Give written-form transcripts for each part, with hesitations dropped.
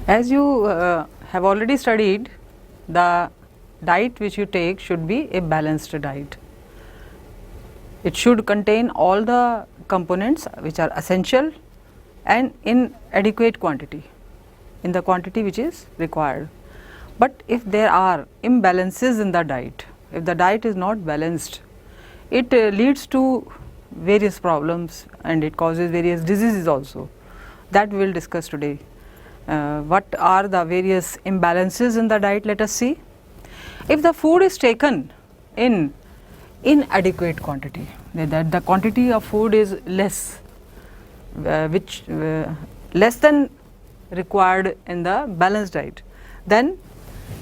As you have already studied, the diet which you take should be a balanced diet. It should contain all the components which are essential and in adequate quantity, in the quantity which is required. But if there are imbalances in the diet, if the diet is not balanced, it leads to various problems and it causes various diseases also. That we will discuss today. What are the various imbalances in the diet? Let us see. If the food is taken in inadequate quantity, that the quantity of food is less, less than required in the balanced diet, then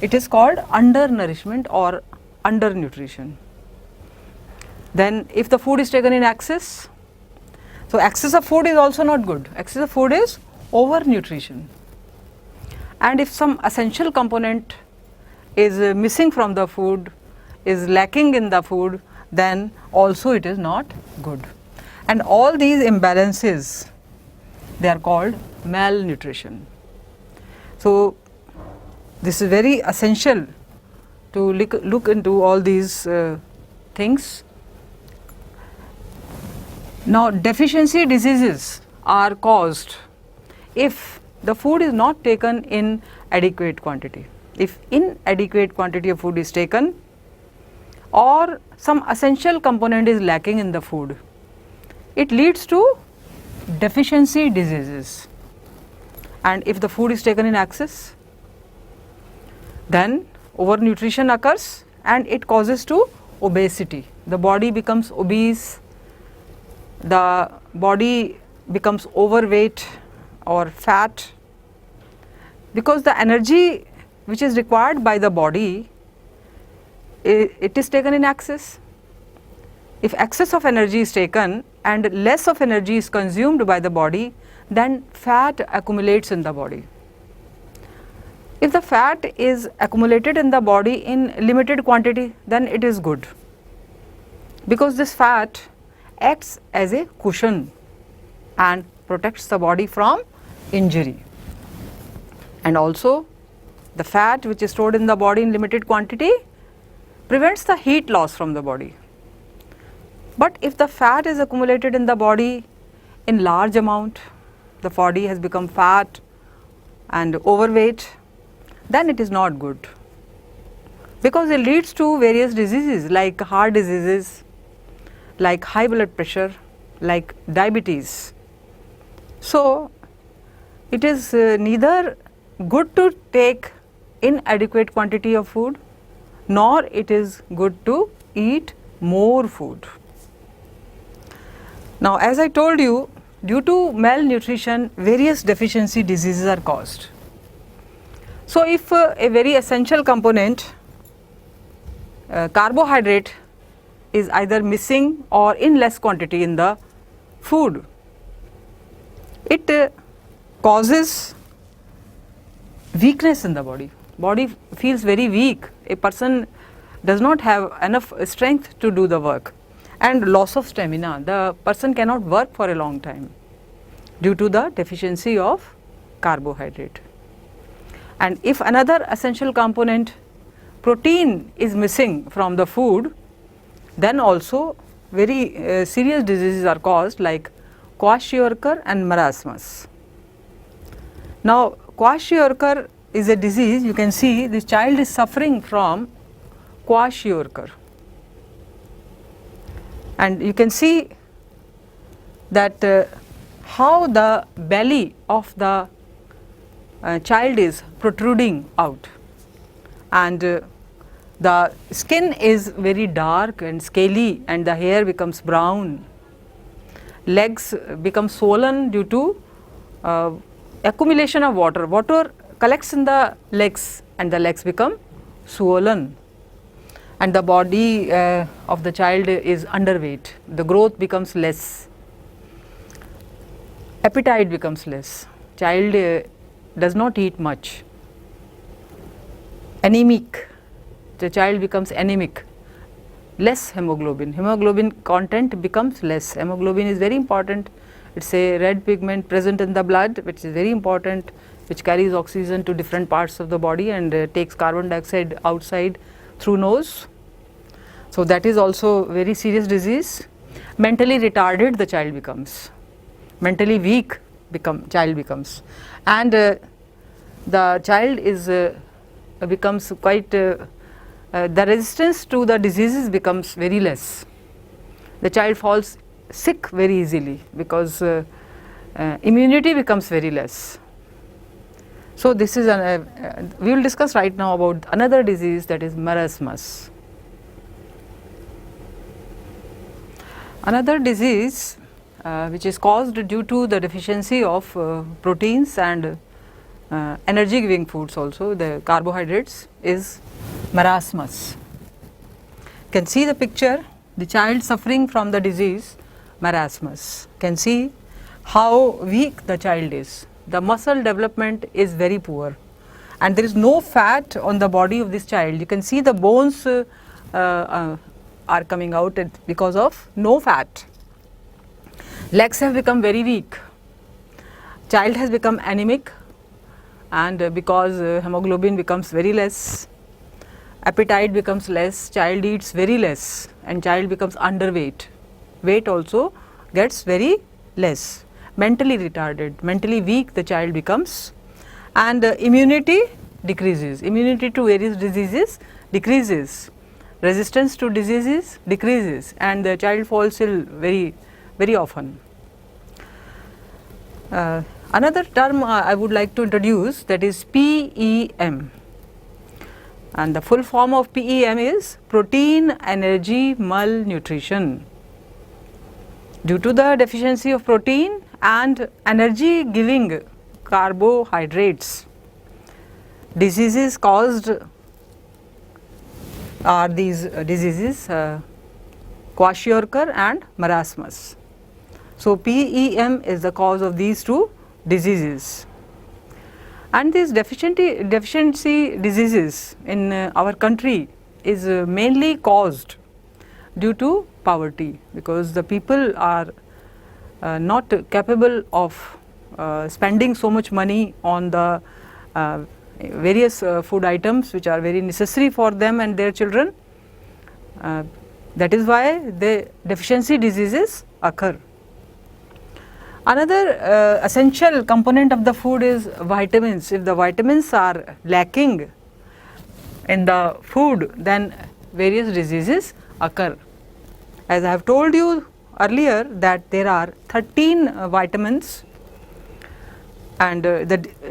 it is called undernourishment or undernutrition. Then if the food is taken in excess, so excess of food is also not good. Excess of food is overnutrition. And if some essential component is missing from the food, is lacking in the food, then also it is not good. And all these imbalances, they are called malnutrition. So this is very essential to look into all these things. Now deficiency diseases are caused if the food is not taken in adequate quantity. If inadequate quantity of food is taken or some essential component is lacking in the food, it leads to deficiency diseases. And if the food is taken in excess, then overnutrition occurs and it causes to obesity. The body becomes obese, the body becomes overweight or fat, because the energy which is required by the body, it is taken in excess. If excess of energy is taken and less of energy is consumed by the body, then fat accumulates in the body. If the fat is accumulated in the body in limited quantity, then it is good, because this fat acts as a cushion and protects the body from injury. And also the fat which is stored in the body in limited quantity prevents the heat loss from the body. But if the fat is accumulated in the body in large amount, the body has become fat and overweight, then it is not good, because it leads to various diseases like heart diseases, like high blood pressure, like diabetes. So it is neither good to take inadequate quantity of food, nor it is good to eat more food. Now, as I told you, due to malnutrition, various deficiency diseases are caused. So if a very essential component, carbohydrate, is either missing or in less quantity in the food, it causes weakness in the body. Body feels very weak. A person does not have enough strength to do the work, and loss of stamina. The person cannot work for a long time due to the deficiency of carbohydrate. And if another essential component, protein, is missing from the food, then also very serious diseases are caused, like kwashiorkor and marasmus. Now kwashiorkor is a disease. You can see this child is suffering from kwashiorkor, and you can see that how the belly of the child is protruding out, and the skin is very dark and scaly, and the hair becomes brown. Legs become swollen due to accumulation of water. Water collects in the legs and the legs become swollen, and the body of the child is underweight. The growth becomes less, appetite becomes less, child does not eat much, anemic, the child becomes anemic, less hemoglobin, hemoglobin content becomes less. Hemoglobin is very important It's a red pigment present in the blood, which is very important, which carries oxygen to different parts of the body and takes carbon dioxide outside through nose. So that is also very serious disease. Mentally retarded the child becomes, mentally weak child becomes, and the child is becomes quite the resistance to the diseases becomes very less. The child falls sick very easily because immunity becomes very less. So this is we will discuss right now about another disease, that is marasmus. Another disease which is caused due to the deficiency of proteins and energy giving foods, also the carbohydrates, is marasmus. You can see the picture, the child suffering from the disease marasmus. You can see how weak the child is. The muscle development is very poor and there is no fat on the body of this child. You can see the bones are coming out because of no fat. Legs have become very weak. Child has become anemic, and because hemoglobin becomes very less, appetite becomes less, child eats very less and child becomes underweight. Weight also gets very less. Mentally retarded, mentally weak the child becomes, and immunity decreases. Immunity to various diseases decreases. Resistance to diseases decreases, and the child falls ill very often. Another term I would like to introduce, that is PEM, and the full form of PEM is protein energy malnutrition. Due to the deficiency of protein and energy giving carbohydrates, diseases caused are these diseases kwashiorkor and marasmus. So PEM is the cause of these two diseases, and these deficiency diseases in our country is mainly caused due to poverty, because the people are not capable of spending so much money on the various food items which are very necessary for them and their children. That is why the deficiency diseases occur. Another essential component of the food is vitamins. If the vitamins are lacking in the food, then various diseases occur. As I have told you earlier that there are 13 vitamins, and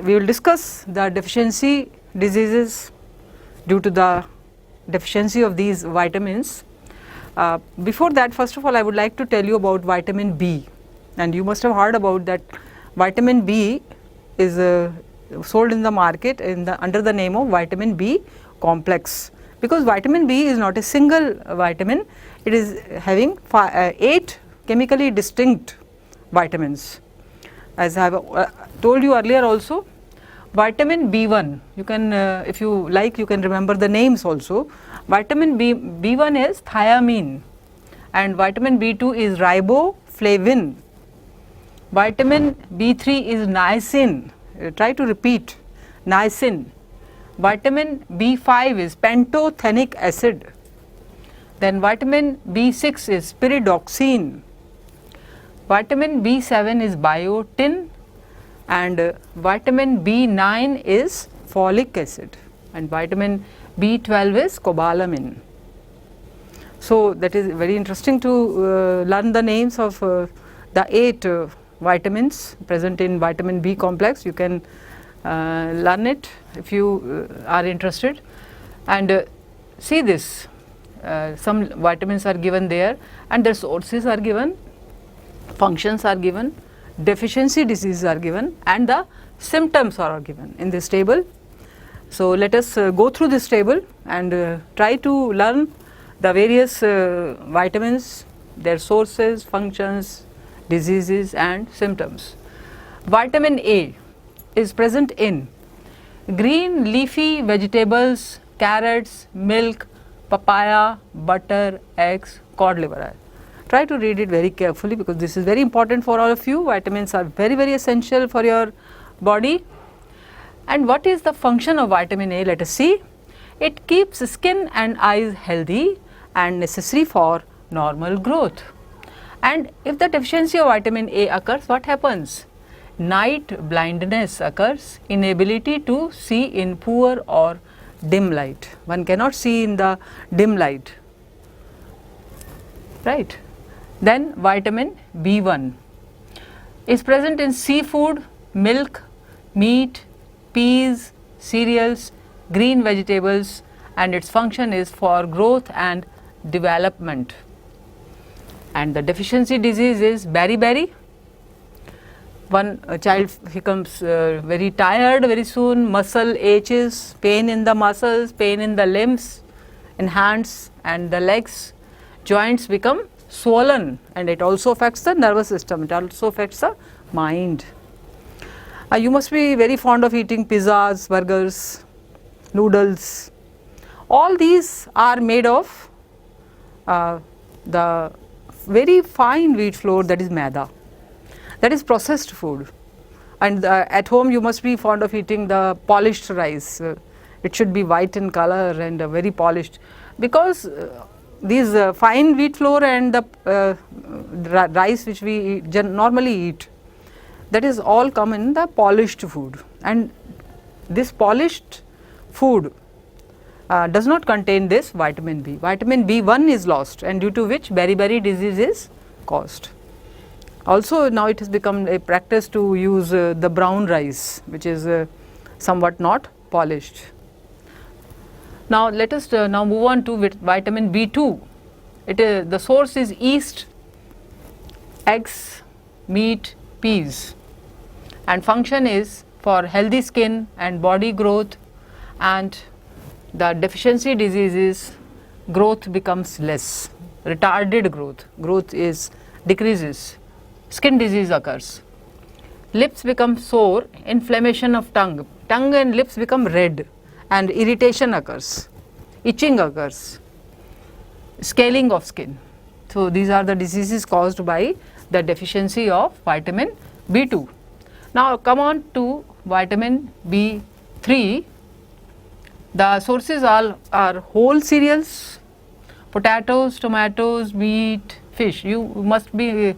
we will discuss the deficiency diseases due to the deficiency of these vitamins. Before that, first of all, I would like to tell you about vitamin B, and you must have heard about that. Vitamin B is sold in the market under the name of vitamin B complex, because vitamin B is not a single vitamin, it is having 8 chemically distinct vitamins. As I have told you earlier also, vitamin B1, you can if you like, you can remember the names also. Vitamin B1 is thiamine, and vitamin B2 is riboflavin. Vitamin B3 is niacin, try to repeat, niacin. Vitamin B5 is pantothenic acid. Then vitamin B6 is pyridoxine. Vitamin B7 is biotin, and vitamin B9 is folic acid, and vitamin B12 is cobalamin. So that is very interesting to learn the names of the 8 vitamins present in vitamin B complex. You can learn it if you are interested, and see this, some vitamins are given there and their sources are given, functions are given, deficiency diseases are given, and the symptoms are given in this table. So let us go through this table and try to learn the various vitamins, their sources, functions, diseases and symptoms. Vitamin A is present in green leafy vegetables, carrots, milk, papaya, butter, eggs, cod liver. Try to read it very carefully because this is very important for all of you. Vitamins are very, very essential for your body. And what is the function of vitamin A? Let us see. It keeps skin and eyes healthy and necessary for normal growth. And if the deficiency of vitamin A occurs, what happens? Night blindness occurs, inability to see in poor or dim light. One cannot see in the dim light, right? Then vitamin B1 is present in seafood, milk, meat, peas, cereals, green vegetables, and its function is for growth and development. And the deficiency disease is beriberi. One child becomes very tired very soon, muscle aches, pain in the muscles, pain in the limbs, in hands and the legs, joints become swollen, and it also affects the nervous system, it also affects the mind. You must be very fond of eating pizzas, burgers, noodles. All these are made of the very fine wheat flour, that is maida. That is processed food. And at home you must be fond of eating the polished rice. It should be white in color and very polished, because these fine wheat flour and the rice which we normally eat, that is all come in the polished food, and this polished food does not contain this vitamin B. Vitamin B1 is lost, and due to which beriberi disease is caused. Also now it has become a practice to use the brown rice, which is somewhat not polished. Now let us now move on to vitamin B2. The source is yeast, eggs, meat, peas, and function is for healthy skin and body growth, and the deficiency diseases, growth becomes less, retarded growth is decreases, skin disease occurs, lips become sore, inflammation of tongue and lips become red, and irritation occurs, itching occurs, scaling of skin. So these are the diseases caused by the deficiency of vitamin B2. Now come on to vitamin B3. The sources are whole cereals, potatoes, tomatoes, meat, fish. You must be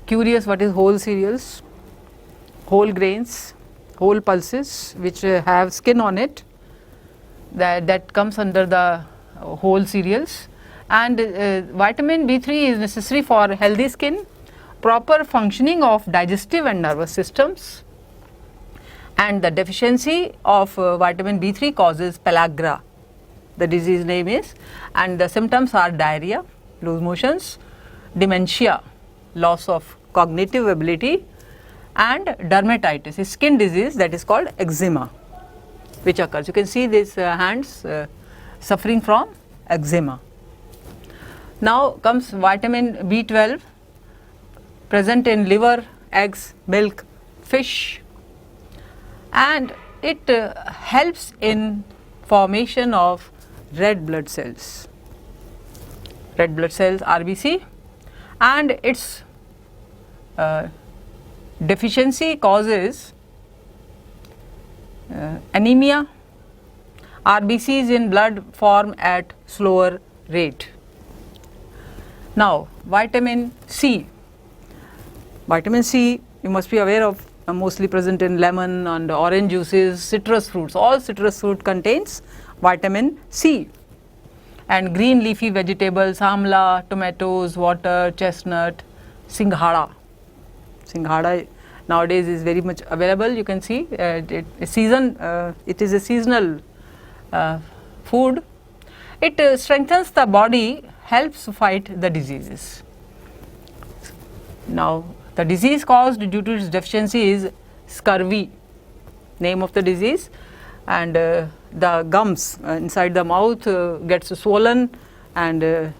curious what is whole cereals, whole grains, whole pulses which have skin on it, that comes under the whole cereals. And vitamin B3 is necessary for healthy skin, proper functioning of digestive and nervous systems, and the deficiency of vitamin B3 causes pellagra, the disease name is, and the symptoms are diarrhea, loose motions, dementia, loss of cognitive ability, and dermatitis, a skin disease that is called eczema, which occurs. You can see these hands suffering from eczema. Now comes vitamin B12, present in liver, eggs, milk, fish, and it helps in formation of red blood cells RBC, and its deficiency causes anemia. RBCs in blood form at slower rate. Now vitamin C. Vitamin C, you must be aware of, mostly present in lemon and orange juices, citrus fruits. All citrus fruit contains vitamin C, and green leafy vegetables, amla, tomatoes, water, chestnut, singhara. Singhara nowadays is very much available. You can see it is a seasonal food. It strengthens the body, helps fight the diseases. Now the disease caused due to its deficiency is scurvy, name of the disease, and the gums inside the mouth gets swollen and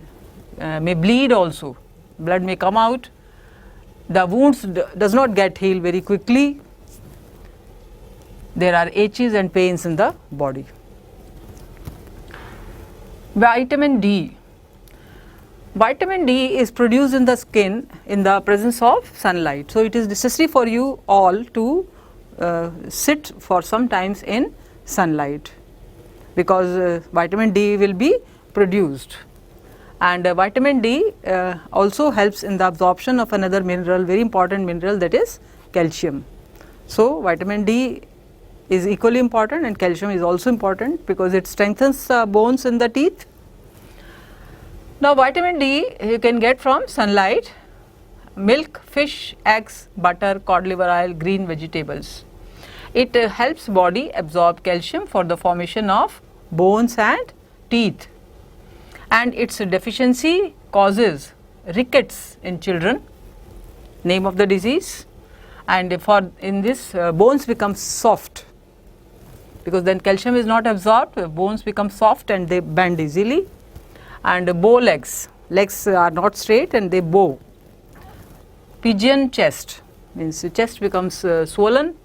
may bleed also, blood may come out. The wounds does not get healed very quickly. There are aches and pains in the body. Vitamin D. Vitamin D is produced in the skin in the presence of sunlight. So, it is necessary for you all to sit for some times in sunlight, because vitamin D will be produced. And vitamin D also helps in the absorption of another mineral, very important mineral, that is calcium. So, vitamin D is equally important and calcium is also important because it strengthens bones in the teeth. Now, vitamin D you can get from sunlight, milk, fish, eggs, butter, cod liver oil, green vegetables. It helps body absorb calcium for the formation of bones and teeth, and its deficiency causes rickets in children, name of the disease, and for in this bones become soft, because then calcium is not absorbed, bones become soft and they bend easily. And bow legs, legs are not straight and they bow. Pigeon chest, means the chest becomes swollen.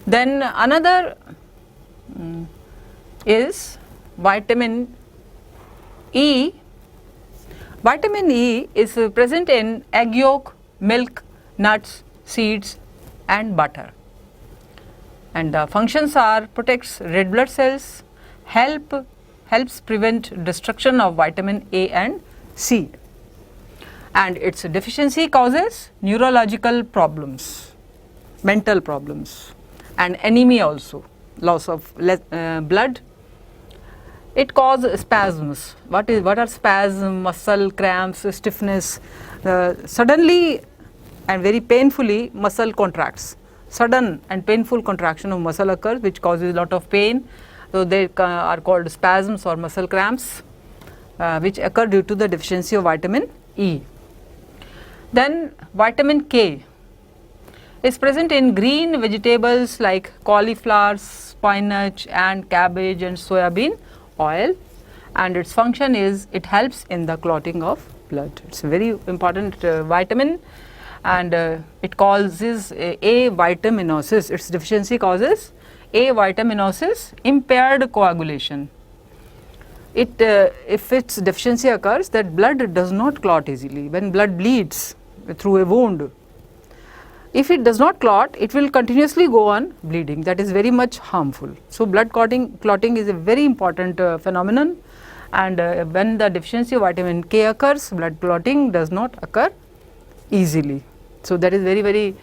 Then another is vitamin E. Vitamin E is present in egg yolk, milk, nuts, seeds and butter. And the functions are: protects red blood cells, helps prevent destruction of vitamin A and C, and its deficiency causes neurological problems, mental problems and anemia also, loss of blood. It causes spasms. What are spasms? Muscle cramps, stiffness. Suddenly and very painfully muscle contracts. Sudden and painful contraction of muscle occurs, which causes a lot of pain. So, they are called spasms or muscle cramps, which occur due to the deficiency of vitamin E. Then vitamin K is present in green vegetables like cauliflower, spinach and cabbage and soya bean oil, and its function is it helps in the clotting of blood. It is a very important vitamin, and it causes A vitaminosis. Its deficiency causes A vitaminosis, impaired coagulation. If its deficiency occurs, that blood does not clot easily. When blood bleeds through a wound, if it does not clot, it will continuously go on bleeding. That is very much harmful. So, blood clotting is a very important phenomenon, and when the deficiency of vitamin K occurs, blood clotting does not occur easily. So, that is very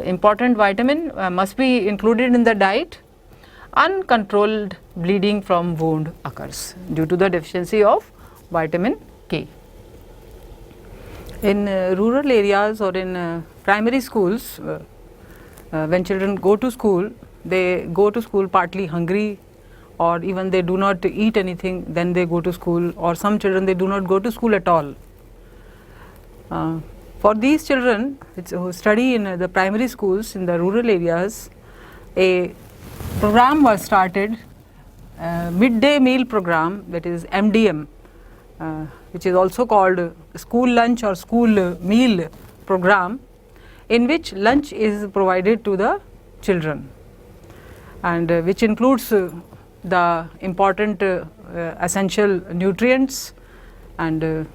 important vitamin, must be included in the diet. Uncontrolled bleeding from wound occurs due to the deficiency of vitamin K. In rural areas or in primary schools, when children go to school, they go to school partly hungry, or even they do not eat anything, then they go to school, or some children they do not go to school at all. For these children who study in the primary schools in the rural areas, a program was started, midday meal program, that is MDM, which is also called school lunch or school meal program, in which lunch is provided to the children, and which includes the important essential nutrients, and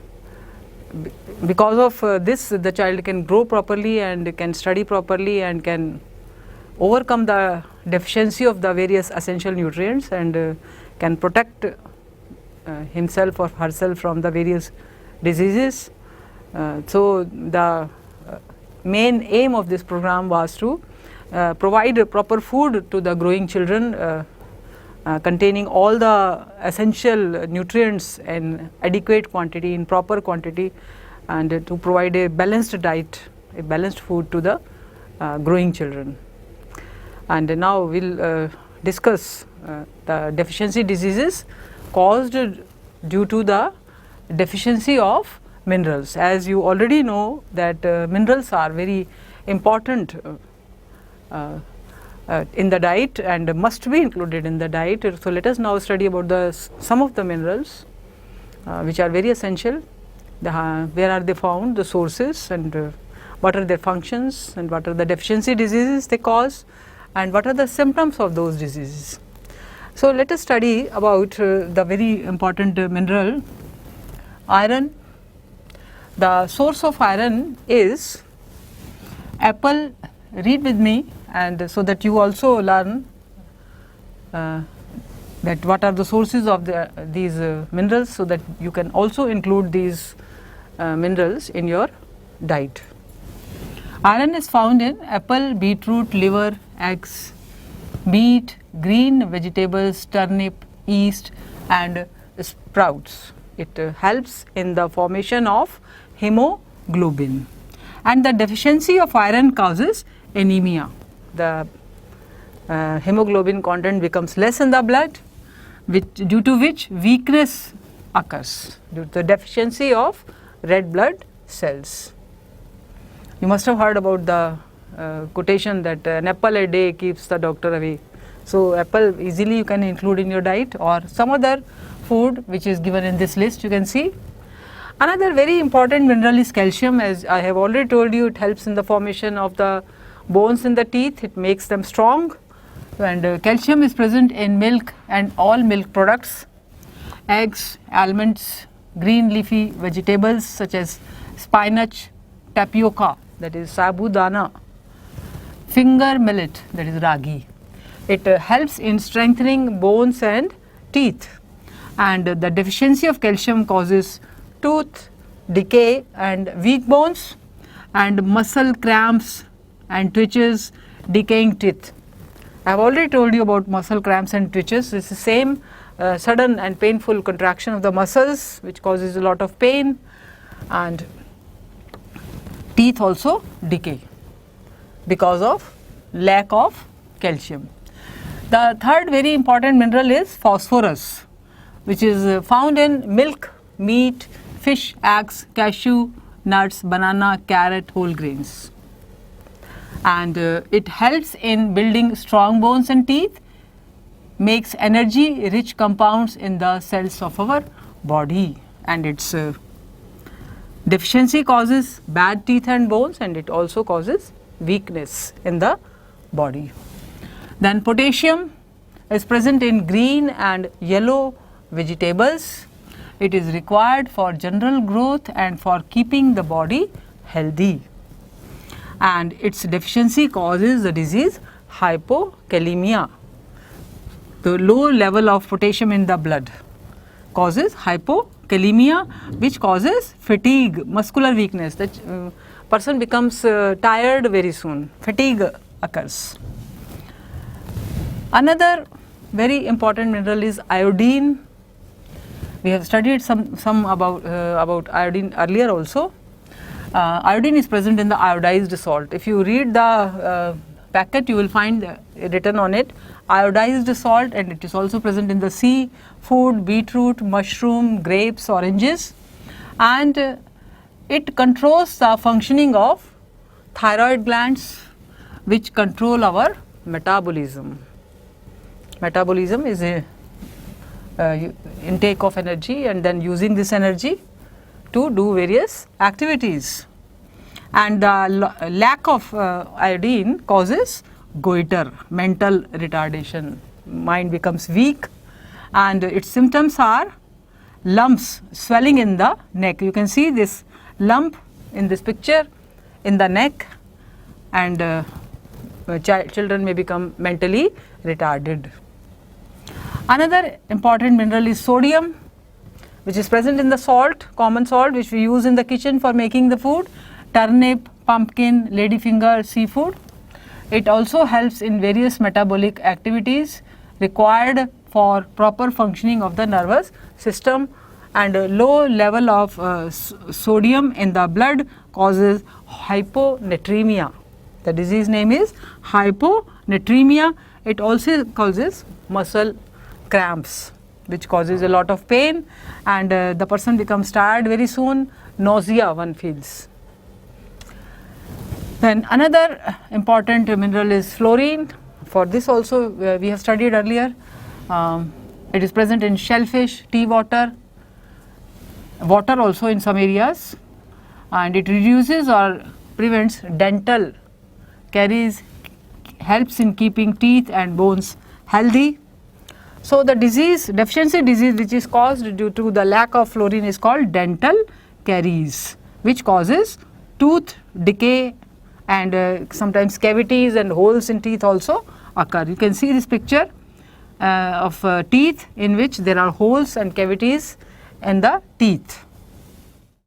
because of this the child can grow properly and can study properly and can overcome the deficiency of the various essential nutrients, and can protect himself or herself from the various diseases. So, the main aim of this program was to provide proper food to the growing children, containing all the essential nutrients in adequate quantity, in proper quantity, and to provide a balanced diet, a balanced food to the growing children. And now we will discuss the deficiency diseases caused due to the deficiency of minerals. As you already know that minerals are very important in the diet and must be included in the diet. So, let us now study about some of the minerals which are very essential, where are they found, the sources, and what are their functions, and what are the deficiency diseases they cause, and what are the symptoms of those diseases. So, let us study about the very important mineral Iron. The source of iron is apple. Read with me, and so that you also learn that what are the sources of these minerals, so that you can also include these minerals in your diet. Iron is found in apple, beetroot, liver, eggs, meat, green vegetables, turnip, yeast and sprouts. It helps in the formation of hemoglobin, and the deficiency of iron causes anemia. The hemoglobin content becomes less in the blood, due to which weakness occurs due to the deficiency of red blood cells. You must have heard about the quotation that an apple a day keeps the doctor away. So, apple easily you can include in your diet, or some other food which is given in this list you can see. Another very important mineral is calcium. As I have already told you, it helps in the formation of the bones in the teeth, it makes them strong, and calcium is present in milk and all milk products, eggs, almonds, green leafy vegetables such as spinach, tapioca, that is sabudana, finger millet, that is ragi. It helps in strengthening bones and teeth, and the deficiency of calcium causes tooth decay and weak bones and muscle cramps and twitches, decaying teeth. I have already told you about muscle cramps and twitches. It is the same sudden and painful contraction of the muscles which causes a lot of pain, and teeth also decay because of lack of calcium. The third very important mineral is phosphorus, which is found in milk, meat, fish, eggs, cashew, nuts, banana, carrot, whole grains, and it helps in building strong bones and teeth, makes energy rich compounds in the cells of our body, and its deficiency causes bad teeth and bones, and it also causes weakness in the body. Then potassium is present in green and yellow vegetables. It is required for general growth and for keeping the body healthy, and its deficiency causes the disease hypokalemia. The low level of potassium in the blood causes hypokalemia, which causes fatigue, muscular weakness. The person becomes tired very soon, fatigue occurs. Another very important mineral is iodine. We have studied some about iodine earlier also. Iodine is present in the iodized salt. If you read the packet, you will find written on it iodized salt, and it is also present in the sea food, beetroot, mushroom, grapes, oranges, and it controls the functioning of thyroid glands, which control our metabolism. Metabolism is a intake of energy and then using this energy to do various activities, and the lack of iodine causes goiter, mental retardation, mind becomes weak, and its symptoms are lumps, swelling in the neck. You can see this lump in this picture in the neck, and children may become mentally retarded. Another important mineral is sodium, which is present in the salt, common salt which we use in the kitchen for making the food, turnip, pumpkin, ladyfinger, seafood. It also helps in various metabolic activities required for proper functioning of the nervous system, and a low level of sodium in the blood causes hyponatremia. The disease name is hyponatremia. It also causes muscle cramps, which causes a lot of pain, and the person becomes tired very soon, nausea one feels. Then another important mineral is fluorine. For this also we have studied earlier. It is present in shellfish, tea water, water also in some areas, and it reduces or prevents dental caries, helps in keeping teeth and bones healthy. So, the disease, deficiency disease which is caused due to the lack of fluorine is called dental caries, which causes tooth decay, and sometimes cavities and holes in teeth also occur. You can see this picture of teeth in which there are holes and cavities in the teeth.